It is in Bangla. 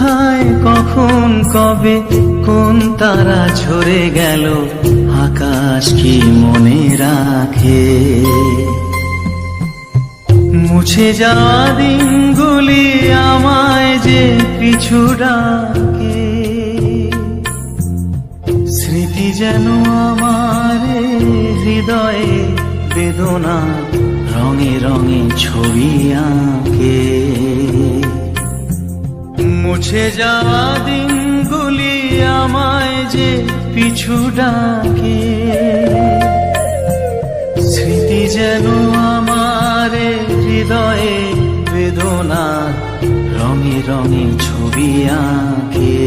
কোথায় কখন কবে কোন তারা ঝরে গেল আকাশ কি মনে রাখে? মুছে যাওয়া দিনগুলি আমায় যে পিছু ডাকে, স্মৃতি যেন আমার হৃদয়ে বেদনা রঙে রঙে ছবি আঁকে। মুছে যাওয়া দিনগুলি আমায় যে পিছু ডাকে, স্মৃতি যেন আমার হৃদয়ে বেদনা রঙে রঙে ছবি আঁকে।